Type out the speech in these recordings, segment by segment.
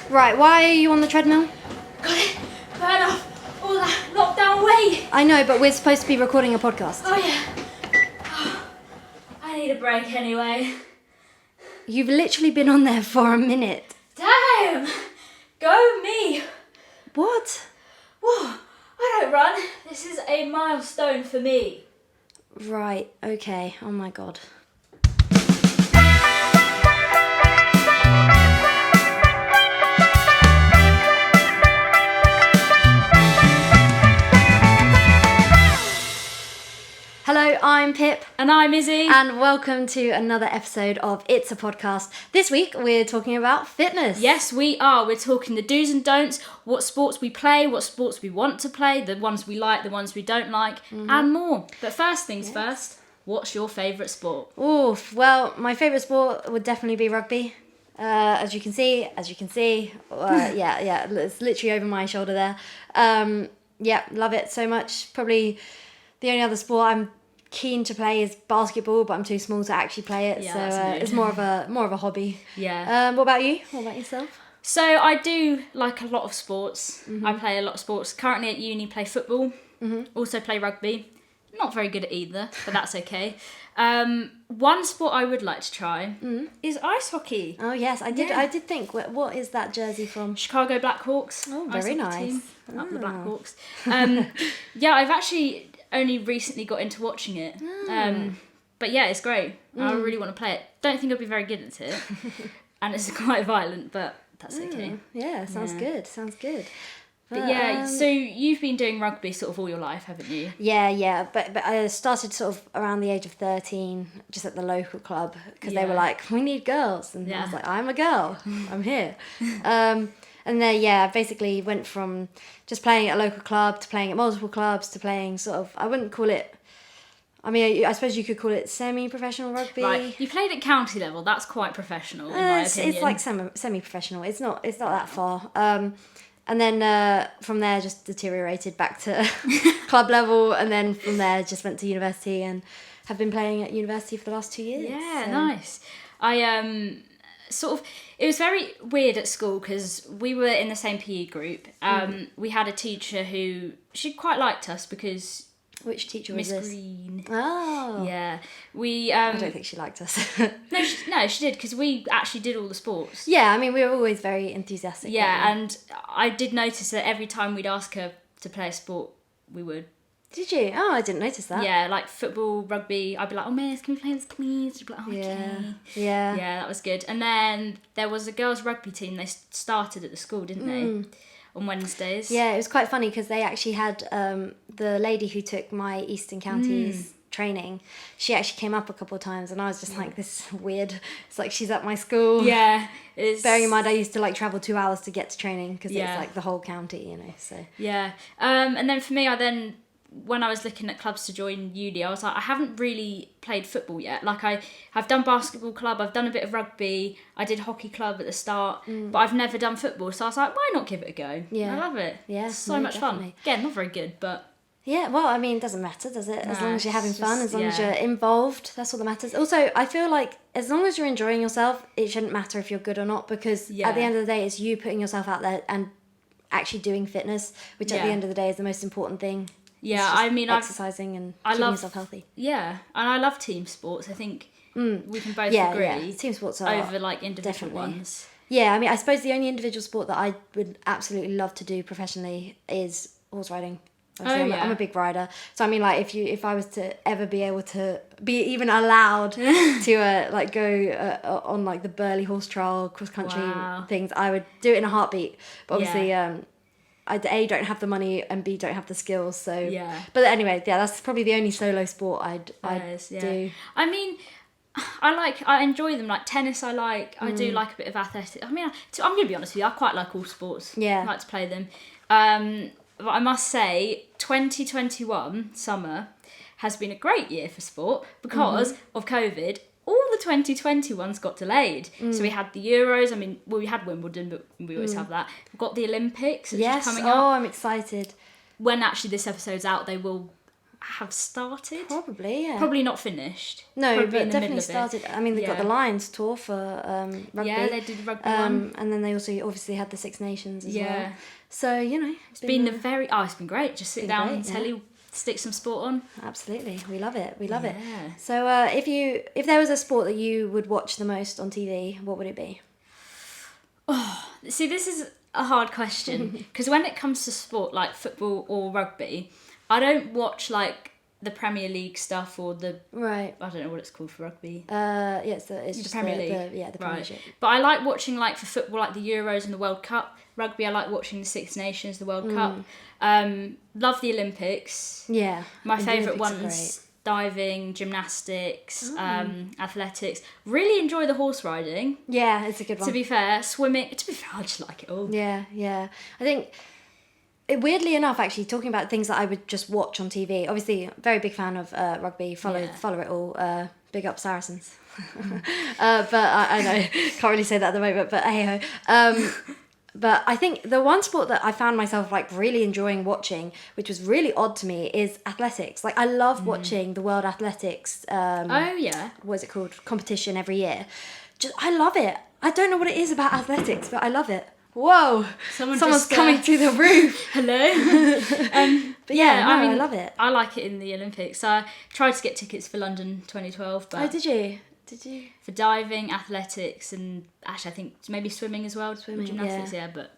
Right, why are you on the treadmill? Got it. Burn off all that lockdown weight. I know, but we're supposed to be recording a podcast. Oh yeah. Oh, I need a break anyway. You've literally been on there for a minute. Damn. Go me. What? Whoa. I don't run. This is a milestone for me. Right, okay. Oh my god. Hello, I'm Pip. And I'm Izzy. And welcome to another episode of It's a Podcast. This week we're talking about fitness. Yes, we are. We're talking the do's and don'ts, what sports we play, what sports we want to play, the ones we like, the ones we don't like, and more. But first things first, what's your favourite sport? Oof, well, my favourite sport would definitely be rugby. As you can see, yeah, it's literally over my shoulder there. Yeah, love it so much. Probably the only other sport I'm keen to play is basketball, but I'm too small to actually play it, so it's more of a hobby. Yeah. What about you? What about yourself? So I do like a lot of sports. I play a lot of sports. Currently at uni, play football. Also play rugby. Not very good at either, but that's okay. One sport I would like to try is ice hockey. Oh yes, I did. Yeah. I did think. What is that jersey from? Chicago Blackhawks. Oh, ice very hockey nice. team. Up the Blackhawks. Yeah, I've actually only recently got into watching it. But yeah, it's great. I really want to play it. Don't think I'll be very good at it. And it's quite violent, but that's okay. Yeah, sounds good. Sounds good. But yeah, so you've been doing rugby sort of all your life, haven't you? Yeah, but I started sort of around the age of 13, just at the local club, because they were like, we need girls, and I was like, I'm a girl, I'm here. And then, basically went from just playing at a local club to playing at multiple clubs to playing sort of, I wouldn't call it, I mean, I suppose you could call it semi-professional rugby. Right, you played at county level, that's quite professional in my opinion. It's like semi-professional, it's not that far. And then from there just deteriorated back to club level, and then from there just went to university and have been playing at university for the last 2 years. Yeah, so. nice. I it was very weird at school because we were in the same PE group. We had a teacher who, she quite liked us because... Which teacher was Miss this? Green. Oh. Yeah. I don't think she liked us. No, she did, because we actually did all the sports. Yeah, I mean, we were always very enthusiastic. Yeah, and I did notice that every time we'd ask her to play a sport, we would. Did you? Oh, I didn't notice that. Yeah, like football, rugby, I'd be like, oh, miss, can we play this, please? She'd be like, oh, okay. Yeah, that was good. And then there was a girls' rugby team, they started at the school, didn't they? On Wednesdays. Yeah, it was quite funny because they actually had the lady who took my Eastern Counties training. She actually came up a couple of times, and I was just like, this is weird. It's like she's at my school. Yeah. Bearing in mind, I used to like travel 2 hours to get to training because it's like the whole county, you know. So yeah, and then for me, when I was looking at clubs to join uni, I was like, I haven't really played football yet. Like I've done basketball club, I've done a bit of rugby, I did hockey club at the start, but I've never done football. So I was like, why not give it a go? Yeah. I love it. Yeah, it's so much definitely. fun. Again, not very good, but... Yeah, well, I mean, it doesn't matter, does it? As long as you're having fun, as long as yeah. you're involved, that's all that matters. Also, I feel like as long as you're enjoying yourself, it shouldn't matter if you're good or not, because at the end of the day, it's you putting yourself out there and actually doing fitness, which at the end of the day is the most important thing. Yeah, I mean, exercising and keeping yourself healthy. Yeah, and I love team sports. I think we can both agree. Yeah, team sports are over like individual ones. Yeah, I mean, I suppose the only individual sport that I would absolutely love to do professionally is horse riding. I'm a big rider, so I mean, like if I was to ever be able to be even allowed to like go on like the Burley horse trial cross country things, I would do it in a heartbeat. But obviously, I A, don't have the money, and B, don't have the skills. So yeah. But anyway, that's probably the only solo sport I'd do. I mean, I enjoy them. Like tennis, I do like a bit of athletics. I mean, I'm going to be honest with you, I quite like all sports. Yeah. I like to play them. But I must say, 2021 summer has been a great year for sport because of COVID. All the 2020 ones got delayed. So we had the Euros. I mean, we had Wimbledon, but we always have that. We've got the Olympics, which is coming up. Oh, I'm excited. When actually this episode's out, they will have started. Probably, yeah. Probably not finished. No, Probably but in the definitely middle of started. I mean, they got the Lions tour for rugby. Yeah, they did rugby one. And then they also obviously had the Six Nations as well. Yeah. So, you know. It's been it's been great. Just sit down and telly, stick some sport on. Absolutely. We love it. We love it. So if there was a sport that you would watch the most on TV, what would it be? Oh, see, this is a hard question because when it comes to sport like football or rugby, I don't watch like the Premier League stuff or the I don't know what it's called for rugby. It's just the Premier League. The Premiership. But I like watching like for football like the Euros and the World Cup. Rugby, I like watching the Six Nations, the World Cup. Love the Olympics. Yeah. My favourite ones. Diving, gymnastics, athletics. Really enjoy the horse riding. Yeah, it's a good one. To be fair, swimming. To be fair, I just like it all. Yeah. I think, weirdly enough, actually, talking about things that I would just watch on TV. Obviously, very big fan of rugby. Follow it all. Big up Saracens. But I know, can't really say that at the moment. But hey ho. But I think the one sport that I found myself like really enjoying watching, which was really odd to me, is athletics. Like I love watching the World Athletics. What is it called? Competition every year. I love it. I don't know what it is about athletics, but I love it. Whoa! Someone's coming through the roof. Hello. But I love it. I like it in the Olympics. I tried to get tickets for London 2012, but did you? Did you? For diving, athletics, and actually I think maybe swimming as well. Gymnastics, but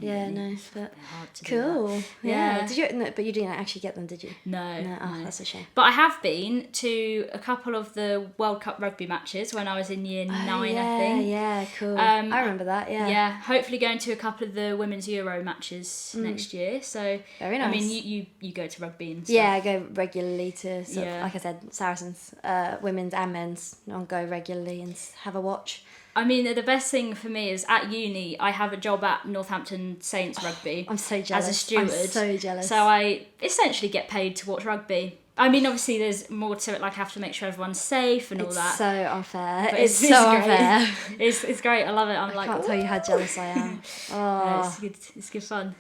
but hard to cool. Do that. Yeah. Did you? No, but you didn't actually get them, did you? No. Oh, that's a shame. But I have been to a couple of the World Cup rugby matches when I was in year 9, I think. Yeah, cool. I remember that. Yeah. Yeah. Hopefully going to a couple of the women's Euro matches next year. So very nice. I mean, you go to rugby and stuff. Yeah, I go regularly to like I said, Saracens, women's and men's. I'll go regularly and have a watch. I mean, the best thing for me is at uni, I have a job at Northampton Saints Rugby. I'm so jealous. As a steward. I'm so jealous. So I essentially get paid to watch rugby. I mean, obviously there's more to it, like I have to make sure everyone's safe and all that. It's so unfair. But it's so unfair. It's great. I love it. I can't tell you how jealous I am. Yeah, it's good fun.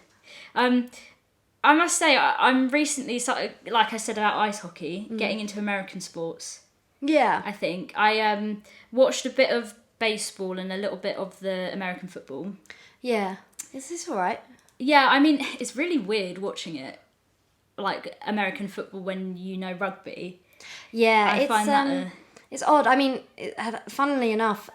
I must say, I'm recently started, like I said about ice hockey, getting into American sports. Yeah. I think. I watched a bit of baseball and a little bit of the American football. Yeah. Is this alright? Yeah, I mean, it's really weird watching it, like American football when you know rugby. Yeah, I find that it's odd. I mean, funnily enough,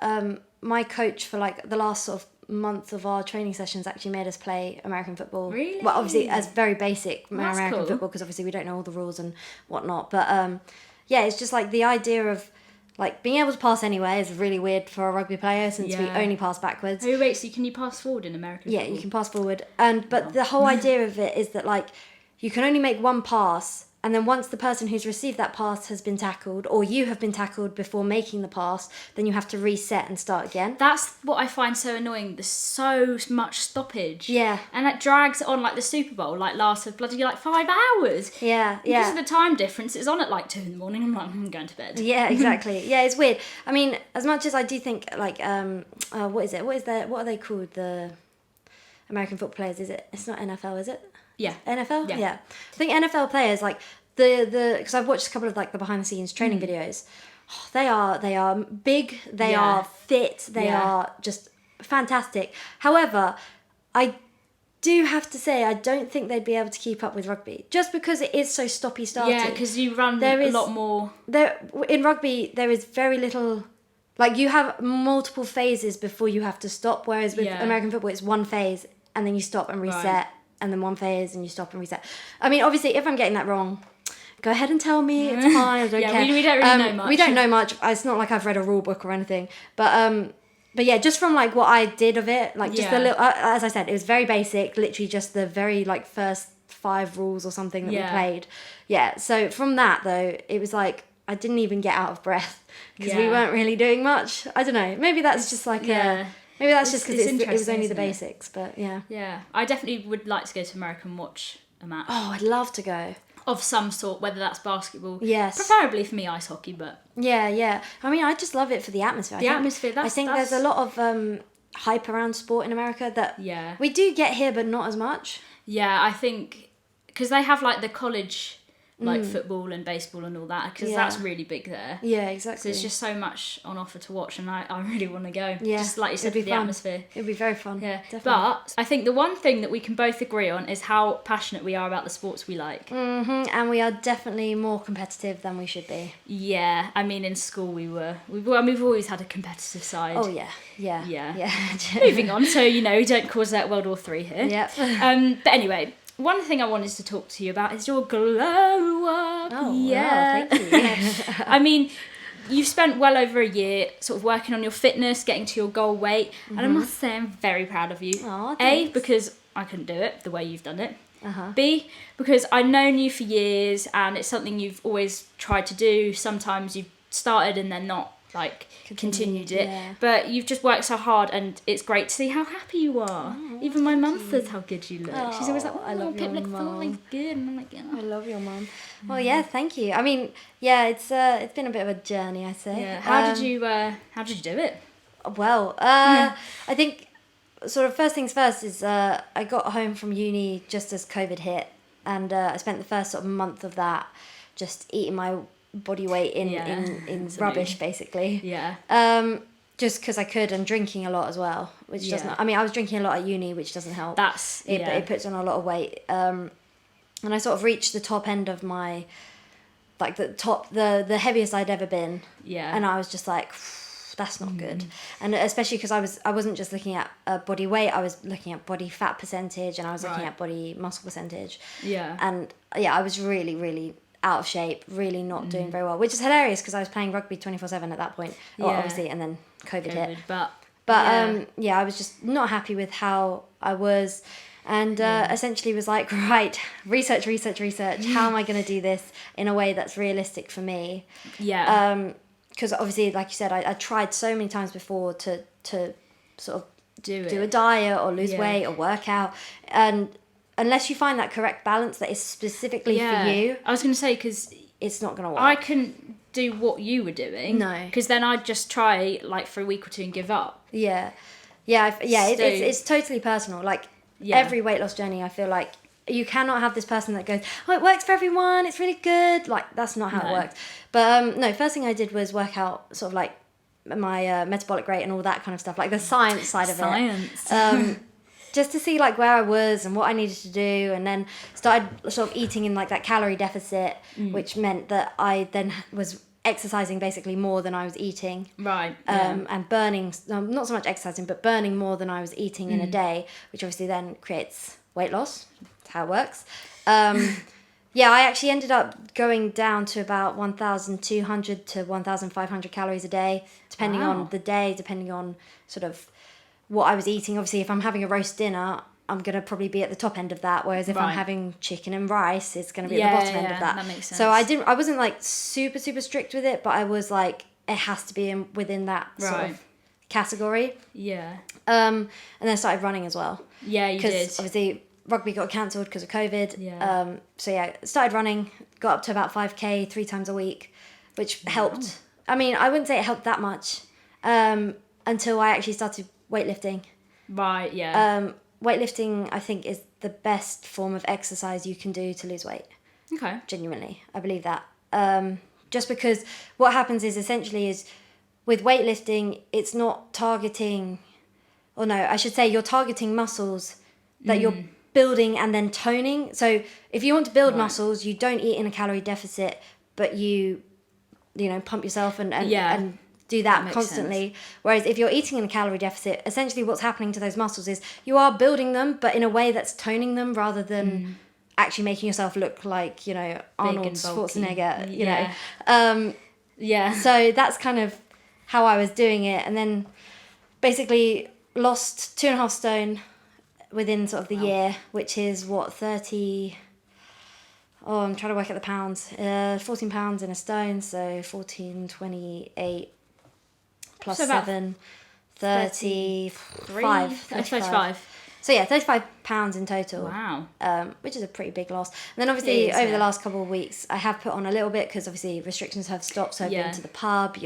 my coach for like the last sort of month of our training sessions actually made us play American football. Really? Well, obviously as very basic American cool. football, because obviously we don't know all the rules and whatnot. But yeah, it's just like the idea of like being able to pass anyway is really weird for a rugby player since we only pass backwards. Oh wait, so can you pass forward in American football? Yeah, you can pass forward, but the whole idea of it is that like you can only make one pass, and then once the person who's received that pass has been tackled, or you have been tackled before making the pass, then you have to reset and start again. That's what I find so annoying. There's so much stoppage. Yeah. And it drags on, like the Super Bowl, like lasted bloody like 5 hours. Yeah, Because of the time difference, it's on at like 2 in the morning. I'm like, I'm going to bed. Yeah, exactly. Yeah, it's weird. I mean, as much as I do think like what is it? What are they called? The American football players? It's not NFL, is it? Yeah. NFL? Yeah. I think NFL players, like, because I've watched a couple of, like, the behind-the-scenes training videos, they are big, they are fit, they are just fantastic. However, I do have to say, I don't think they'd be able to keep up with rugby, just because it is so stoppy-starty. Yeah, because you run a lot more. In rugby, there is very little... Like, you have multiple phases before you have to stop, whereas with American football, it's one phase, and then you stop and reset. Right. And then one phase and you stop and reset. I mean, obviously, if I'm getting that wrong, go ahead and tell me. It's fine. I don't care. We don't really know much. We don't know much. It's not like I've read a rule book or anything. But yeah, just from like what I did of it, like just the little, as I said, it was very basic. Literally just the very like first 5 rules or something that we played. Yeah. So from that though, it was like I didn't even get out of breath because we weren't really doing much. I don't know. Maybe that's just like maybe that's just because it was only the basics, but yeah. Yeah, I definitely would like to go to America and watch a match. Oh, I'd love to go. Of some sort, whether that's basketball. Yes. Preferably for me, ice hockey, but... Yeah. I mean, I just love it for the atmosphere. I think there's a lot of hype around sport in America that we do get here, but not as much. Yeah, I think... Because they have, like, the college like football and baseball and all that, because that's really big there. Yeah, exactly. So it's just so much on offer to watch, and I really want to go. Yeah, just like you said, for the atmosphere. It'd be very fun. Yeah, definitely. But I think the one thing that we can both agree on is how passionate we are about the sports we like. And we are definitely more competitive than we should be. Yeah, I mean, in school we've always had a competitive side. Oh yeah. Moving on, so we don't cause that World War III here. Yep. But anyway, one thing I wanted to talk to you about is your glow up. Oh, yeah. Wow, thank you. I mean, you've spent well over a year sort of working on your fitness, getting to your goal weight, and I must say I'm very proud of you. Aw, A, because I couldn't do it the way you've done it. Uh-huh. B, because I've known you for years and it's something you've always tried to do. Sometimes you've started and then not continued it, but you've just worked so hard, and it's great to see how happy you are. Even my mum says how good you look. She's always like, "Oh, I love Pip your looks mum. good," and I'm like, "Yeah." I love your mum. Well, yeah, thank you. I mean, yeah, it's been a bit of a journey, I'd say. Yeah. How did you do it? Well, I think sort of first things first is I got home from uni just as COVID hit, and I spent the first sort of month of that just eating my body weight in rubbish, basically. Yeah. Just because I could, and drinking a lot as well, which doesn't. I mean, I was drinking a lot at uni, which doesn't help. It puts on a lot of weight. And I sort of reached the top end of my, the heaviest I'd ever been. Yeah. And I was just like, that's not good. And especially because I wasn't just looking at body weight, I was looking at body fat percentage, and I was looking at body muscle percentage. Yeah. And I was really, really out of shape, really not doing very well, which is hilarious because I was playing rugby 24/7 at that point, obviously, and then COVID hit. But I was just not happy with how I was, and essentially was like, right, research. How am I going to do this in a way that's realistic for me? Yeah. Because obviously, like you said, I tried so many times before to sort of do a diet or lose weight or work out, and unless you find that correct balance that is specifically for you, I was going to say, because it's not going to work. I couldn't do what you were doing. No. Because then I'd just try for a week or two and give up. It's totally personal. Every weight loss journey, I feel like you cannot have this person that goes, oh, it works for everyone, it's really good. That's not how it works. But first thing I did was work out sort of my metabolic rate and all that kind of stuff, the science side of it. Just to see where I was and what I needed to do, and then started sort of eating in that calorie deficit, which meant that I then was exercising basically more than I was eating. Right. And burning, not so much exercising, but burning more than I was eating in a day, which obviously then creates weight loss. That's how it works. I actually ended up going down to about 1,200 to 1,500 calories a day, depending on the day, depending on sort of what I was eating. Obviously, if I'm having a roast dinner, I'm going to probably be at the top end of that, whereas if I'm having chicken and rice, it's going to be at the bottom end of that. That makes sense. So I wasn't super strict with it, but I was it has to be within that sort of category. Yeah. And then I started running as well. Yeah, you did. Because obviously rugby got cancelled because of COVID. Yeah. Started running, got up to about 5k 3 times a week, which helped. I mean, I wouldn't say it helped that much until I actually started weightlifting. Right, yeah. Weightlifting, I think, is the best form of exercise you can do to lose weight. Okay. Genuinely, I believe that. Just because what happens is essentially is with weightlifting, it's not targeting, or no, I should say you're targeting muscles that you're building and then toning. So if you want to build muscles, you don't eat in a calorie deficit, but you pump yourself and do that constantly. Sense. Whereas if you're eating in a calorie deficit, essentially what's happening to those muscles is you are building them, but in a way that's toning them rather than actually making yourself look like, Arnold Schwarzenegger, you know. So that's kind of how I was doing it. And then basically lost 2.5 stone within sort of the year, which is what, 30... Oh, I'm trying to work out the pounds. 14 pounds in a stone, so 14, 28... plus so 7, 35. 35. So 35 pounds in total. Wow. Which is a pretty big loss. And then obviously over the last couple of weeks, I have put on a little bit because obviously restrictions have stopped. So I've been to the pub,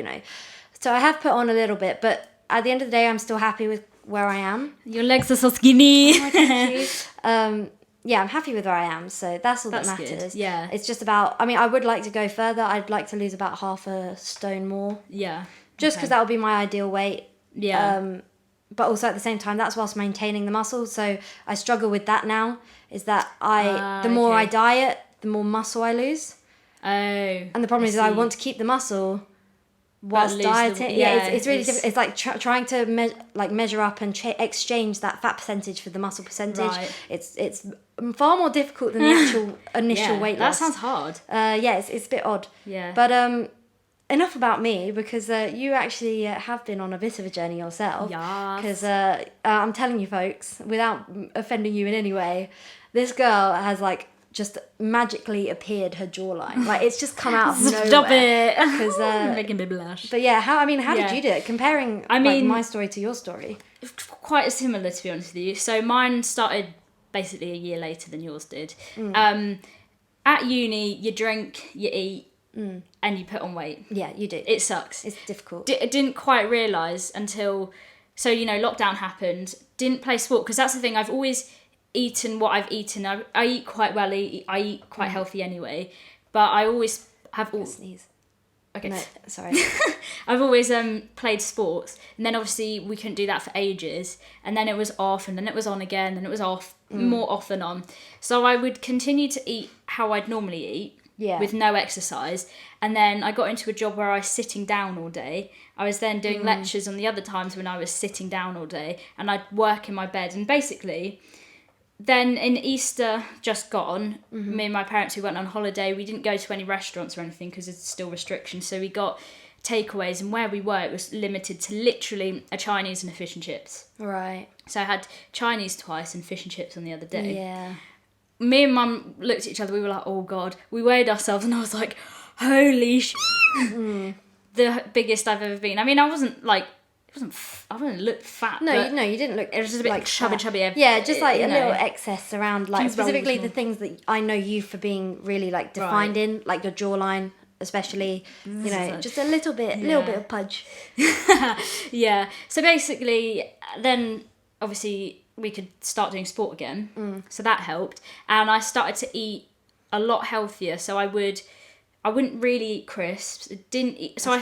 So I have put on a little bit, but at the end of the day, I'm still happy with where I am. Your legs are so skinny. Oh, thank you. I'm happy with where I am, so that's all that matters. Good. Yeah. It's just about, I mean, I would like to go further. I'd like to lose about half a stone more. Yeah. Just because that would be my ideal weight. Yeah. But also at the same time, that's whilst maintaining the muscle. So I struggle with that now, is that the more I diet, the more muscle I lose. Oh. And the problem is I want to keep the muscle whilst dieting. It's really difficult. It's like trying to measure up and exchange that fat percentage for the muscle percentage. Right. It's far more difficult than the actual initial weight loss. That sounds hard. It's a bit odd. Yeah. But enough about me, because you actually have been on a bit of a journey yourself. Yeah. Because I'm telling you, folks, without offending you in any way, this girl has like just magically appeared her jawline. Like it's just come out of nowhere. Stop it! Because making me blush. But yeah, how did you do it? Comparing my story to your story. Quite similar, to be honest with you. So mine started basically a year later than yours did. At uni, you drink, you eat, and you put on weight. Yeah, you do. It sucks. It's difficult. I didn't quite realise until, so lockdown happened. Didn't play sport, because that's the thing. I've always eaten what I've eaten. I eat quite well. I eat quite healthy anyway. But I always have all. Sneeze. Okay. No, sorry. I've always played sports, and then obviously we couldn't do that for ages, and then it was off, and then it was on again, then it was off, more off than on. So I would continue to eat how I'd normally eat, with no exercise, and then I got into a job where I was sitting down all day. I was then doing lectures on the other times when I was sitting down all day, and I'd work in my bed, and basically. Then in Easter just gone, me and my parents, we went on holiday. We didn't go to any restaurants or anything because there's still restrictions. So we got takeaways, and where we were, it was limited to literally a Chinese and a fish and chips. Right. So I had Chinese twice and fish and chips on the other day. Yeah. Me and Mum looked at each other. We were like, oh God. We weighed ourselves, and I was like, holy shit. The biggest I've ever been. I mean, I wasn't I wouldn't look fat. No, you didn't look. It was just a bit like chubby. Yeah, just like a little excess around, like specifically the things that I know you for being really like defined in, like your jawline, especially. Just a little bit of pudge. Yeah. So basically, then obviously we could start doing sport again. So that helped, and I started to eat a lot healthier. So I wouldn't really eat crisps. Didn't eat. So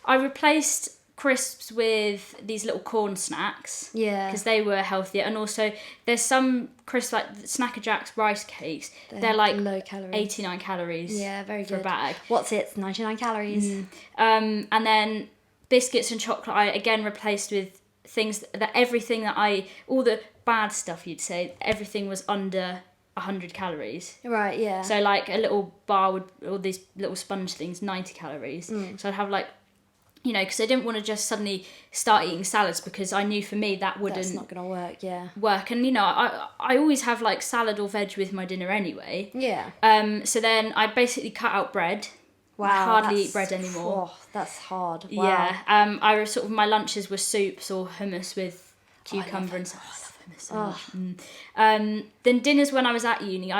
I replaced crisps with these little corn snacks, because they were healthier, and also there's some crisps like Snacker Jack's rice cakes. They're like low calories, 89 calories. Yeah, very for good. a bag. What's it? 99 calories. And then biscuits and chocolate I again replaced with things that all the bad stuff, you'd say everything was under 100 calories. Right, yeah. So like a little bar with all these little sponge things, 90 calories. So I'd have like, because I didn't want to just suddenly start eating salads, because I knew for me that's not going to work, work. And, I always have like salad or veg with my dinner anyway. Yeah. So then I basically cut out bread. Wow. I hardly eat bread anymore. Oh, that's hard. Wow. Yeah. I was my lunches were soups or hummus with cucumber and stuff. So much. Then dinners when I was at uni,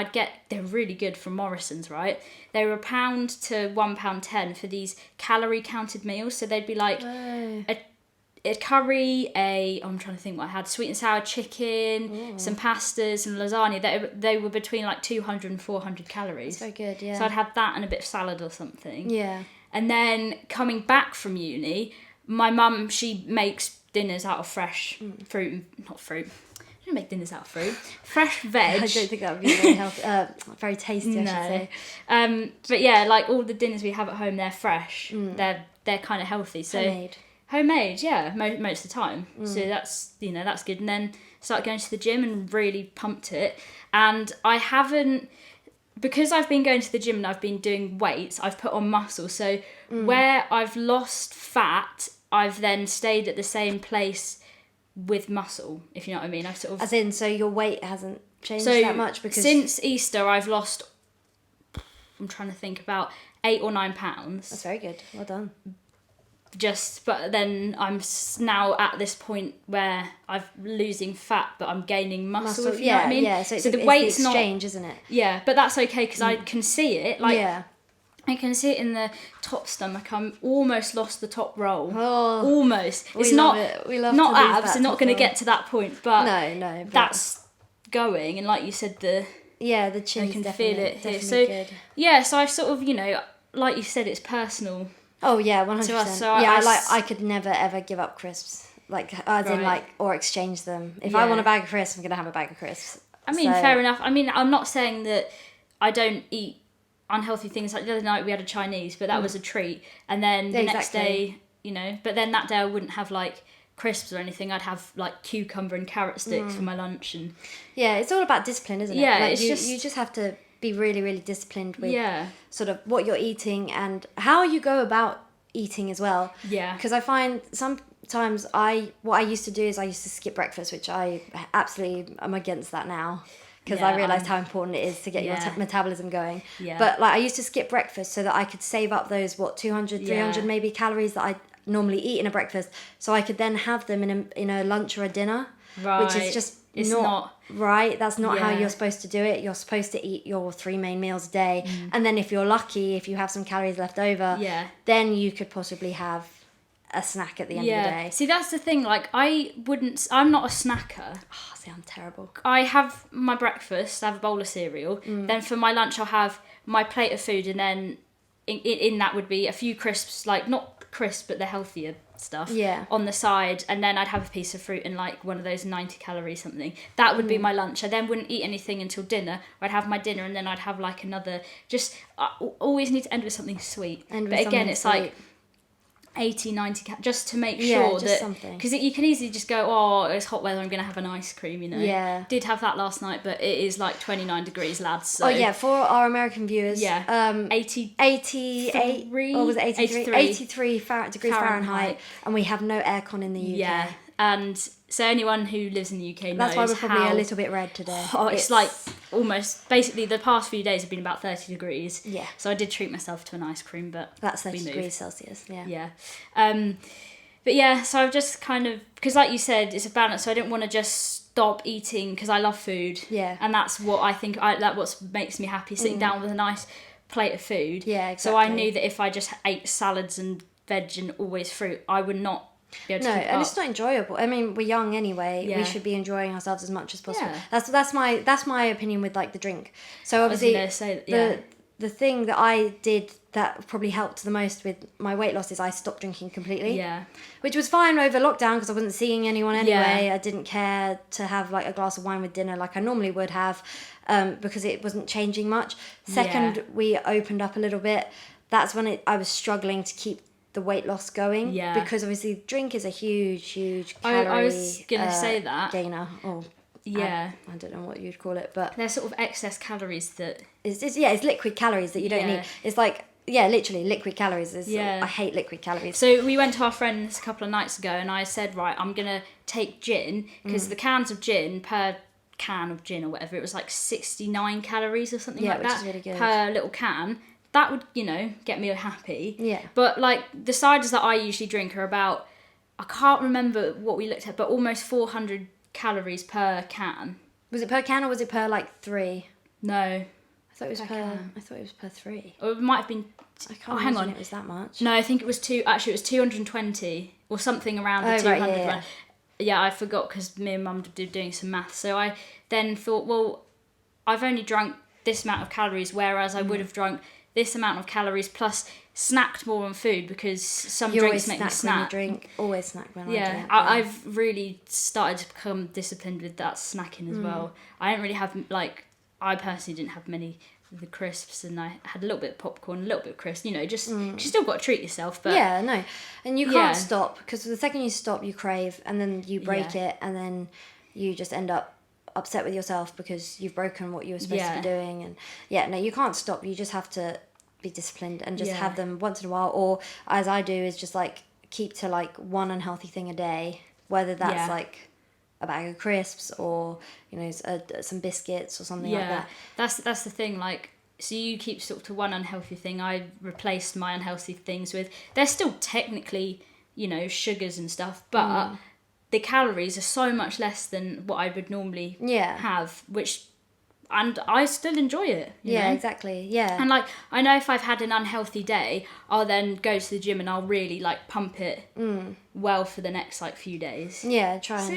they're really good from Morrison's, right? They were £1 to £1.10 for these calorie counted meals. So they'd be like a curry, I'm trying to think what I had, sweet and sour chicken, some pastas and lasagna. They were between like 200 and 400 calories. That's very good, yeah. So I'd have that and a bit of salad or something. Yeah. And then coming back from uni, my mum, she makes dinners out of fresh fruit, not fruit. Make dinners out of fruit. Fresh veg. I don't think that would be very healthy. Very tasty, I should say. But yeah, like all the dinners we have at home, they're fresh. They're kind of healthy. So homemade, yeah, most of the time. So that's that's good. And then started going to the gym and really pumped it. And I haven't, because I've been going to the gym and I've been doing weights, I've put on muscle. So where I've lost fat, I've then stayed at the same place with muscle, if you know what I mean. I've sort of, as in, so your weight hasn't changed that much, because since Easter I've lost, I'm trying to think, about 8 or 9 pounds. That's very good. Well done. But then I'm now at this point where I'm losing fat, but I'm gaining muscle. If you know what I mean. Yeah. So the weight's the exchange, isn't it? Yeah, but that's okay because I can see it. Like, yeah. I can see it in the top stomach. I'm almost lost the top roll. Oh, almost. It's we love not to lose abs. It's not going to get to that point, but no. that's going. And like you said, the Yeah, the chin. I can definitely, feel it here. definitely So good. yeah, so I sort of, you know, like you said, it's personal. Oh yeah, 100%. To us, so I could never ever give up crisps. Like as in Right. like or exchange them. If I Yeah. want a bag of crisps, I'm gonna have a bag of crisps. I mean, So- fair enough. I mean, I'm not saying that I don't eat unhealthy things. Like the other night we had a Chinese, but that was a treat. And then the next day, you know, but then that day I wouldn't have like crisps or anything. I'd have like cucumber and carrot sticks for my lunch. And yeah, it's all about discipline, isn't it? Yeah, like it's you just have to be really, really disciplined with yeah, sort of what you're eating and how you go about eating as well. yeah, Because I find sometimes what I used to do is I used to skip breakfast, which I absolutely am against that now. Because I realised how important it is to get your metabolism going. Yeah. But like I used to skip breakfast so that I could save up those 200, 300 maybe calories that I normally eat in a breakfast, so I could then have them in a lunch or a dinner. right. Which is just It's not right. That's not how Yeah. you're supposed to do it. You're supposed to eat your 3 main meals a day, and then if you're lucky, if you have some calories left over, Yeah. then you could possibly have a snack at the end of the day. See, that's the thing. Like, I'm not a snacker. Oh, see, I'm terrible. I have my breakfast, I have a bowl of cereal. Then for my lunch, I'll have my plate of food, and then in that would be a few crisps, like not crisps, but the healthier stuff on the side. And then I'd have a piece of fruit and like one of those 90 calories something. That would be my lunch. I then wouldn't eat anything until dinner. I'd have my dinner, and then I'd have like another. Just I always need to end with something sweet. But again, it's like 80, 90 just to make sure just that, something. because you can easily just go, oh, it's hot weather, I'm going to have an ice cream, you know. Yeah. Did have that last night, but it is like 29 degrees, lads. So. Oh yeah, for our American viewers, 88 or was it 83? 83 degrees Fahrenheit, and we have no aircon in the UK. Yeah, and so anyone who lives in the UK knows That's why we're probably how a little bit red today. Oh, it's like almost, basically the past few days have been about 30 degrees. Yeah. So I did treat myself to an ice cream, but That's we 30 moved. degrees Celsius, yeah. Yeah. But yeah, so I've just kind of, because like you said, it's a balance, so I didn't want to just stop eating because I love food. Yeah. And that's what I think, that what makes me happy, sitting down with a nice plate of food. Yeah, exactly. So I knew that if I just ate salads and veg and always fruit, I would not be able to keep it and up. it's not enjoyable. I mean, we're young anyway. Yeah. We should be enjoying ourselves as much as possible. Yeah. That's my opinion with like the drink. So obviously, I was gonna say, yeah. the thing that I did that probably helped the most with my weight loss is I stopped drinking completely. Yeah. Which was fine over lockdown because I wasn't seeing anyone anyway. Yeah. I didn't care to have like a glass of wine with dinner like I normally would have, because it wasn't changing much. Second, we opened up a little bit. That's when I was struggling to keep the weight loss going. Yeah. Because obviously drink is a huge calorie I was gonna say that. gainer. Or Yeah. I don't know what you'd call it, but They're sort of excess calories that... it's liquid calories that you don't need. It's like literally liquid calories. I hate liquid calories. So we went to our friends a couple of nights ago, and I said, right, I'm going to take gin, because the cans of gin, per can of gin or whatever, it was like 69 calories or something like which that is really good. per little can. That would, get me happy. Yeah. But like the ciders that I usually drink are about, I can't remember what we looked at, but almost 400 calories per can. Was it per can or was it per like 3? No. I thought it was can. I thought it was per 3. Or it might have been... I can't hang imagine on. it was that much. No, I think it was it was 220 or something around the 200 right, yeah. one. Yeah, I forgot because me and Mum did doing some maths. So I then thought, well, I've only drunk this amount of calories, whereas I would have drunk this amount of calories plus snacked more on food, because some You drinks always make me snack when you snack. drink. Always snack when I Yeah, drink. I've really started to become disciplined with that snacking as well. I don't really have, I personally didn't have many of the crisps, and I had a little bit of popcorn, a little bit of crisps, just, you still got to treat yourself. But yeah, no. And you can't Yeah. stop, because the second you stop, you crave, and then you break it, and then you just end up upset with yourself because you've broken what you were supposed to be doing. And no, you can't stop. You just have to be disciplined and just have them once in a while, or as I do is just like keep to like one unhealthy thing a day, whether that's like a bag of crisps or some biscuits or something like that. That's the thing, like, so you keep sort of to one unhealthy thing. I replaced my unhealthy things with, they're still technically sugars and stuff, but the calories are so much less than what I would normally have, and I still enjoy it. You know? Exactly. Yeah. And like, I know if I've had an unhealthy day, I'll then go to the gym and I'll really like pump it well for the next like few days. Yeah, try So and...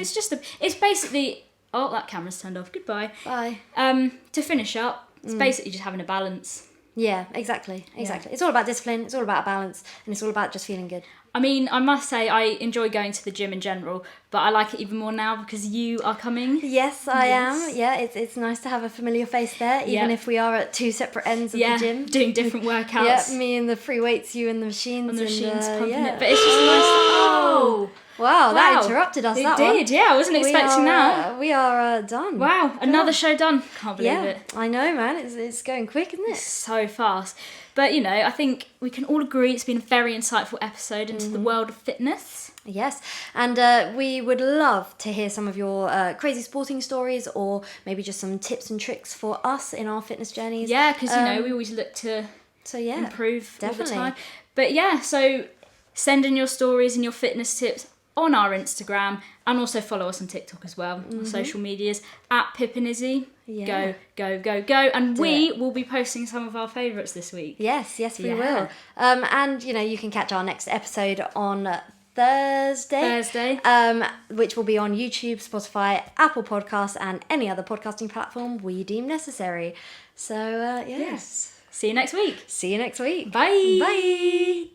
it's basically, Oh, that camera's turned off. Goodbye. Bye. To finish up, it's basically just having a balance. Yeah, exactly. It's all about discipline, it's all about a balance, and it's all about just feeling good. I mean, I must say I enjoy going to the gym in general, but I like it even more now because you are coming. Yes, I am. Yeah, it's nice to have a familiar face there, even if we are at two separate ends of the gym. Doing different workouts. Yeah, me and the free weights, you and the machines. And the machines pumping yeah. it. But it's just nice to... Wow, that interrupted us, that one. It did, yeah. I wasn't expecting that. We are done. Wow, another show done. Can't believe it. I know, man. It's going quick, isn't it? It's so fast. But, you know, I think we can all agree it's been a very insightful episode into the world of fitness. Yes, and we would love to hear some of your crazy sporting stories, or maybe just some tips and tricks for us in our fitness journeys. Yeah, because, you know, we always look to improve all the time. But, yeah, so send in your stories and your fitness tips on our Instagram, and also follow us on TikTok as well, on social medias, at Pip and Izzy. Yeah. Go. And we will be posting some of our favourites this week. Yes, we will. And, you know, you can catch our next episode on Thursday. Which will be on YouTube, Spotify, Apple Podcasts, and any other podcasting platform we deem necessary. So, yes. See you next week. See you next week. Bye. Bye.